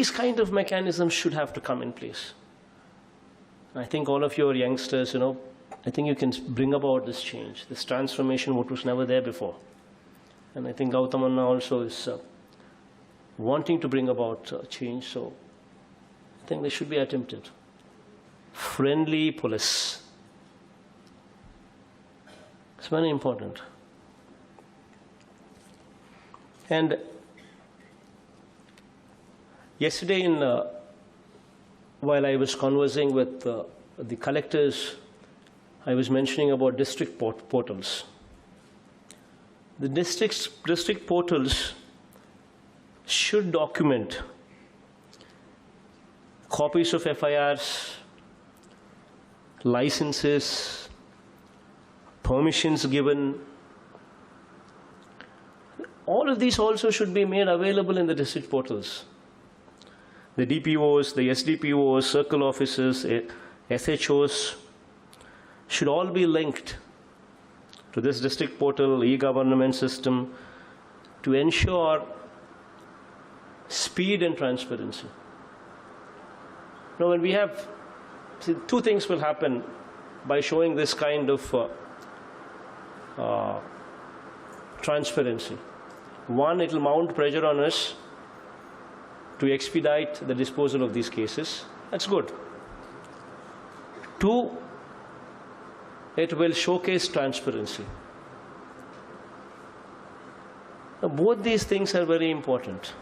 these kind of mechanisms should have to come in place. I think all of your youngsters, I think you can bring about this change, this transformation, what was never there before. And I think Gautamanna also is wanting to bring about change, so I think they should be attempted. Friendly police. It's very important. And yesterday, while I was conversing with the collectors, I was mentioning about district portals. The district portals should document copies of FIRs, licenses, permissions given. All of these also should be made available in the district portals. The DPOs, the SDPOs, circle officers, SHOs should all be linked to this district portal, e-government system, to ensure speed and transparency. Now, when we have, two things will happen by showing this kind of transparency. One, it will mount pressure on us to expedite the disposal of these cases. That's good. Two, it will showcase transparency. Now, both these things are very important.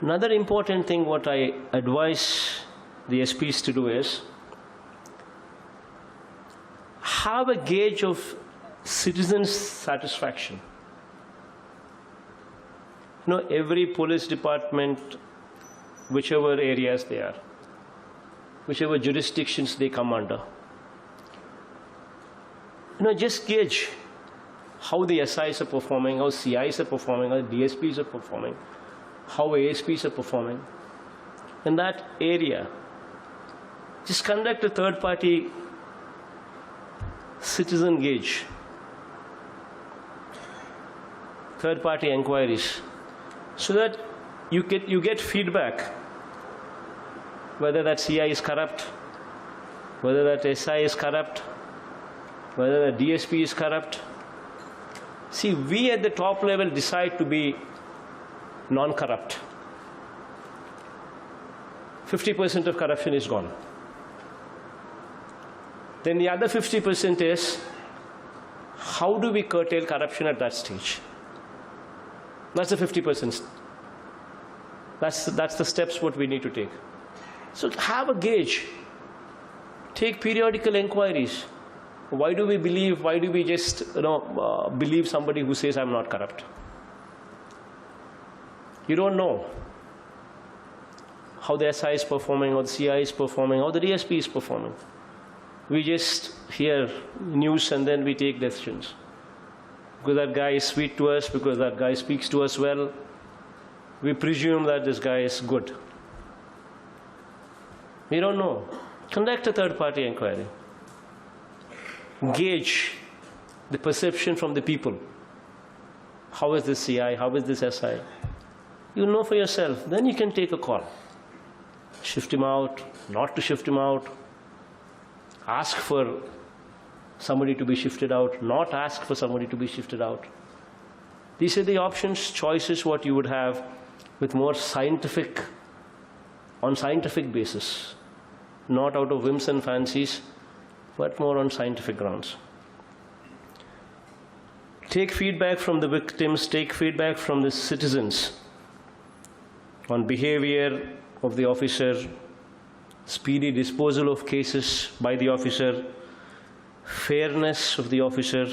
Another important thing what I advise the SPs to do is have a gauge of citizens' satisfaction. Every police department, whichever areas they are, whichever jurisdictions they come under, just gauge how the SIs are performing, how CIs are performing, how DSPs are performing, how ASPs are performing. In that area, just conduct a third-party citizen gauge, third-party inquiries, so that you get feedback, whether that CI is corrupt, whether that SI is corrupt, whether the DSP is corrupt. See, we at the top level decide to be non-corrupt. 50% of corruption is gone. Then the other 50% is, how do we curtail corruption at that stage? That's the 50%. That's the steps what we need to take. So have a gauge. Take periodical inquiries. Why do we just believe somebody who says I'm not corrupt? You don't know how the SI is performing, how the CI is performing, how the DSP is performing. We just hear news and then we take decisions. Because that guy is sweet to us, because that guy speaks to us well, we presume that this guy is good. We don't know. Conduct a third-party inquiry. Gauge the perception from the people. How is this CI? How is this SI? You know for yourself. Then you can take a call. Shift him out, not to shift him out. Ask for somebody to be shifted out, not ask for somebody to be shifted out. These are the options, choices what you would have with more on scientific basis. Not out of whims and fancies, but more on scientific grounds. Take feedback from the victims, take feedback from the citizens on behavior of the officer, speedy disposal of cases by the officer, fairness of the officer,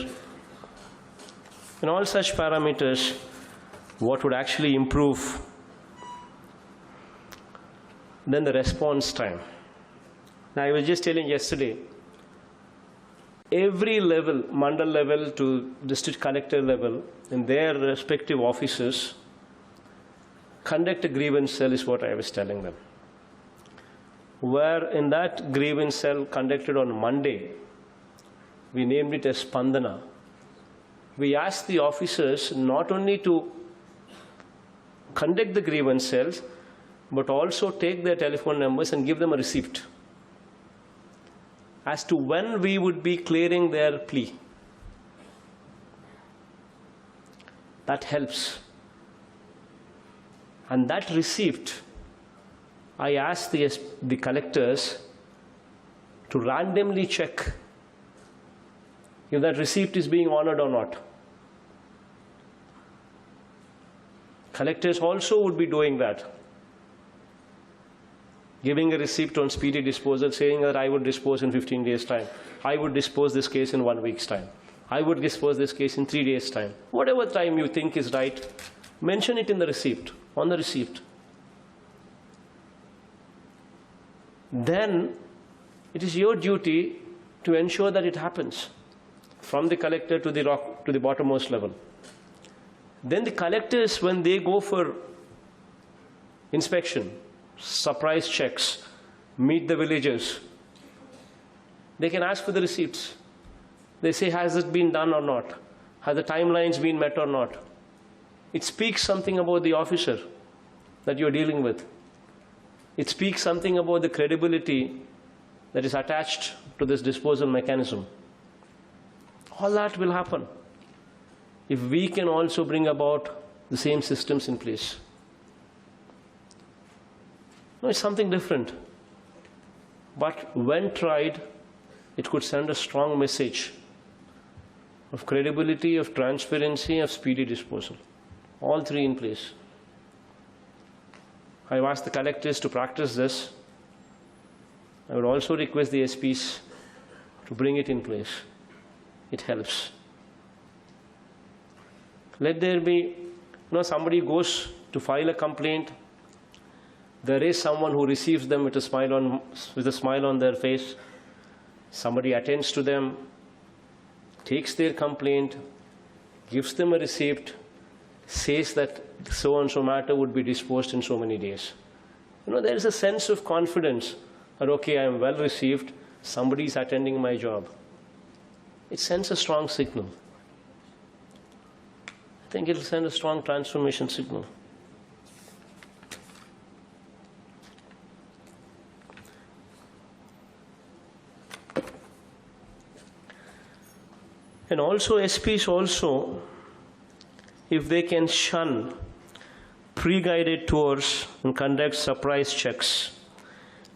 and all such parameters, what would actually improve. Then the response time. Now, I was just telling yesterday, every level, mandal level to district collector level, in their respective offices, conduct a grievance cell is what I was telling them. Where in that grievance cell conducted on Monday, we named it as Spandana. we ask the officers not only to conduct the grievance cells, but also take their telephone numbers and give them a receipt as to when we would be clearing their plea. That helps. And that receipt, I ask the collectors to randomly check if that receipt is being honored or not. Collectors also would be doing that, giving a receipt on speedy disposal, saying that I would dispose in 15 days' time. I would dispose this case in 1 week's time. I would dispose this case in 3 days' time. Whatever time you think is right, mention it in the receipt, on the receipt. Then it is your duty to ensure that it happens from the collector to the bottommost level. Then the collectors, when they go for inspection, surprise checks, meet the villagers, they can ask for the receipts. They say, has it been done or not? Have the timelines been met or not? It speaks something about the officer that you're dealing with. It speaks something about the credibility that is attached to this disposal mechanism. All that will happen if we can also bring about the same systems in place. No, it's something different. But when tried, it could send a strong message of credibility, of transparency, of speedy disposal. All three in place. I've asked the collectors to practice this. I would also request the SPs to bring it in place. It helps. Let there be, somebody goes to file a complaint. There is someone who receives them with a smile on their face. Somebody attends to them, takes their complaint, gives them a receipt, says that so-and-so matter would be disposed in so many days. There is a sense of confidence that, okay, I am well received, somebody is attending my job. It sends a strong signal. I think it will send a strong transformation signal. And also SPs also, if they can shun pre-guided tours and conduct surprise checks,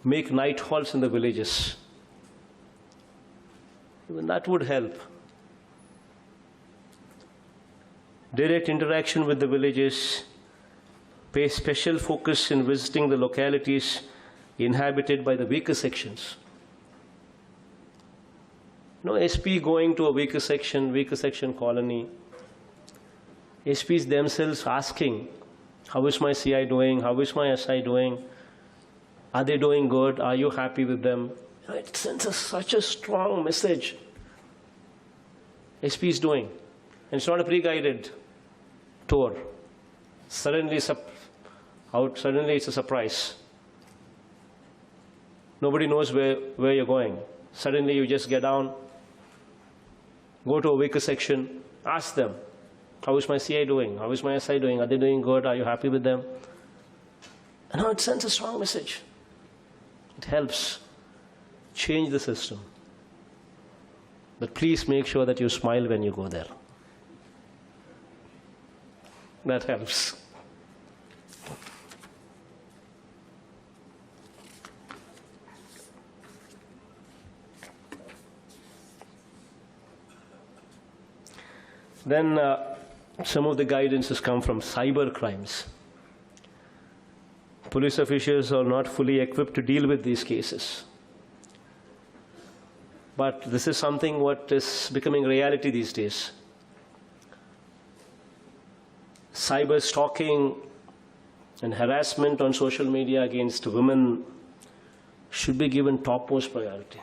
make night halts in the villages, even that would help. Direct interaction with the villages, pay special focus in visiting the localities inhabited by the weaker sections. SP going to a weaker section colony, SPs themselves asking, how is my CI doing? How is my SI doing? Are they doing good? Are you happy with them? It sends such a strong message. SP is doing. And it's not a pre-guided tour. Suddenly it's a surprise. Nobody knows where you're going. Suddenly you just get down, go to a weaker section, ask them, how is my CI doing? How is my SI doing? Are they doing good? Are you happy with them? And now it sends a strong message. It helps change the system. But please make sure that you smile when you go there. That helps. Then some of the guidance has come from cyber crimes. Police officials are not fully equipped to deal with these cases. But this is something what is becoming reality these days. Cyber stalking and harassment on social media against women should be given topmost priority.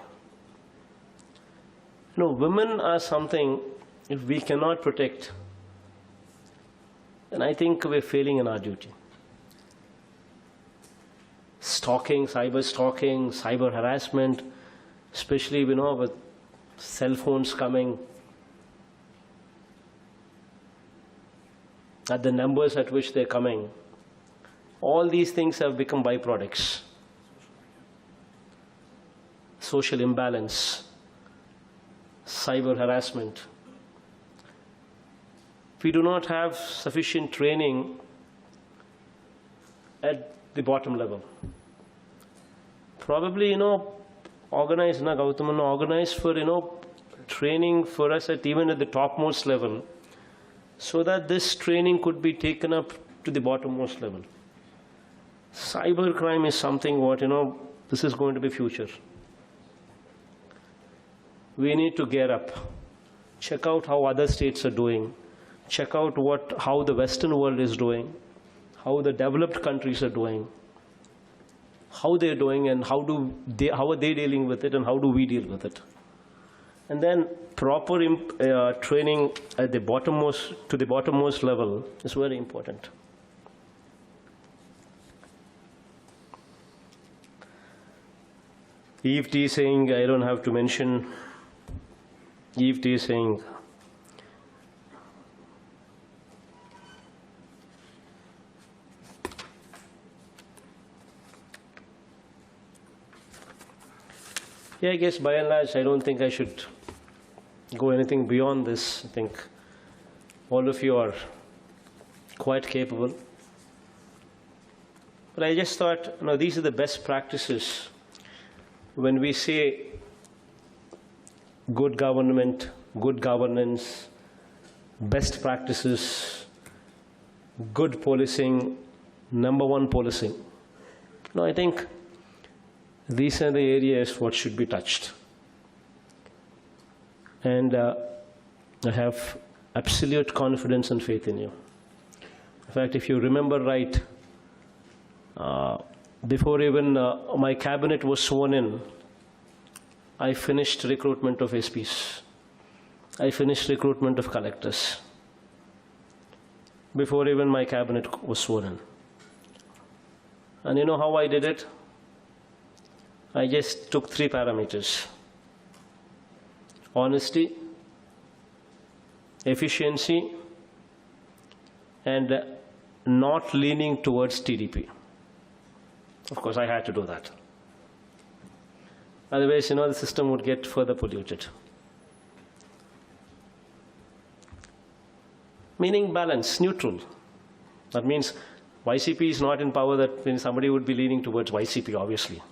Women are something, if we cannot protect, then I think we're failing in our duty. Stalking, cyber harassment, especially with cell phones coming, at the numbers at which they're coming, all these things have become byproducts. Social imbalance, cyber harassment. We do not have sufficient training at the bottom level. Probably, organize for, training for us even at the topmost level, so that this training could be taken up to the bottommost level. Cybercrime is something this is going to be future. We need to gear up. Check out how other states are doing. Check out how the Western world is doing, how the developed countries are doing, how they're doing, and how are they dealing with it, and how do we deal with it. And then proper training at the bottommost level is very important. Eve teasing, I don't have to mention. Eve teasing. Yeah, I guess by and large, I don't think I should go anything beyond this. I think all of you are quite capable. But I just thought, these are the best practices when we say good government, good governance, best practices, good policing, number one policing. I think these are the areas what should be touched. And I have absolute confidence and faith in you. In fact, if you remember right, before even my cabinet was sworn in, I finished recruitment of SPs. I finished recruitment of collectors before even my cabinet was sworn in. And you know how I did it? I just took 3 parameters: honesty, efficiency, and not leaning towards TDP. Of course, I had to do that. Otherwise, the system would get further polluted. Meaning balance, neutral. That means YCP is not in power, that means somebody would be leaning towards YCP, obviously.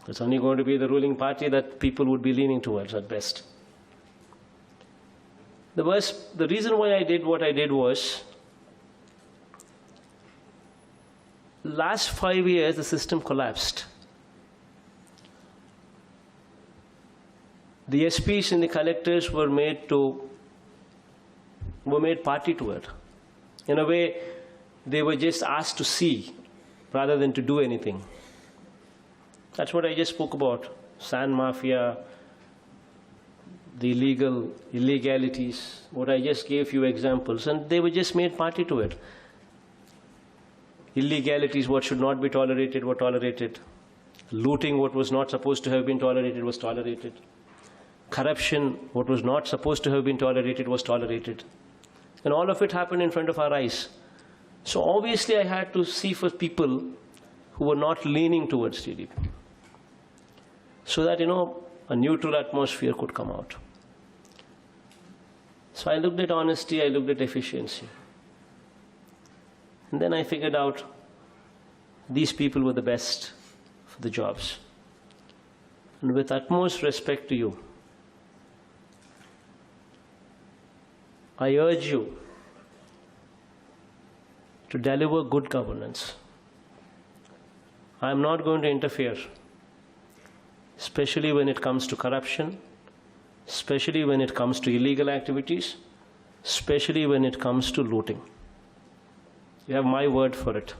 It's only going to be the ruling party that people would be leaning towards at best. The reason why I did what I did was, last 5 years, the system collapsed. The SPs and the collectors were made party to it. In a way, they were just asked to see rather than to do anything. That's what I just spoke about. Sand mafia, the illegalities, what I just gave few examples, and they were just made party to it. Illegalities, what should not be tolerated, were tolerated. Looting, what was not supposed to have been tolerated, was tolerated. Corruption, what was not supposed to have been tolerated, was tolerated. And all of it happened in front of our eyes. So obviously I had to see for people who were not leaning towards TDP, so that, a neutral atmosphere could come out. So I looked at honesty, I looked at efficiency. And then I figured out these people were the best for the jobs. And with utmost respect to you, I urge you to deliver good governance. I am not going to interfere, especially when it comes to corruption, especially when it comes to illegal activities, especially when it comes to looting. You have my word for it.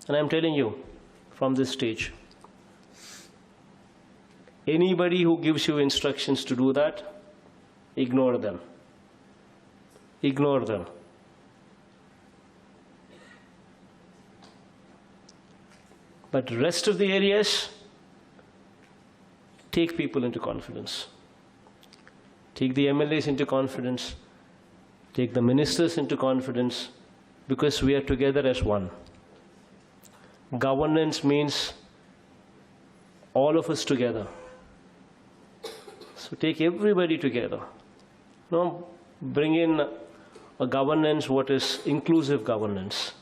And I'm telling you from this stage, anybody who gives you instructions to do that, ignore them. Ignore them. But rest of the areas, take people into confidence. Take the MLAs into confidence. Take the ministers into confidence, because we are together as one. Governance means all of us together. So take everybody together. Now bring in a governance, what is inclusive governance.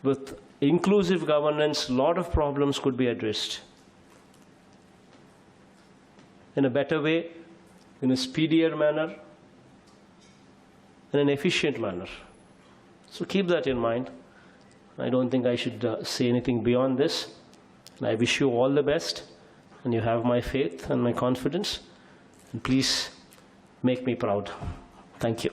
With inclusive governance, a lot of problems could be addressed in a better way, in a speedier manner, in an efficient manner. So keep that in mind. I don't think I should say anything beyond this. And I wish you all the best, and you have my faith and my confidence. And please make me proud. Thank you.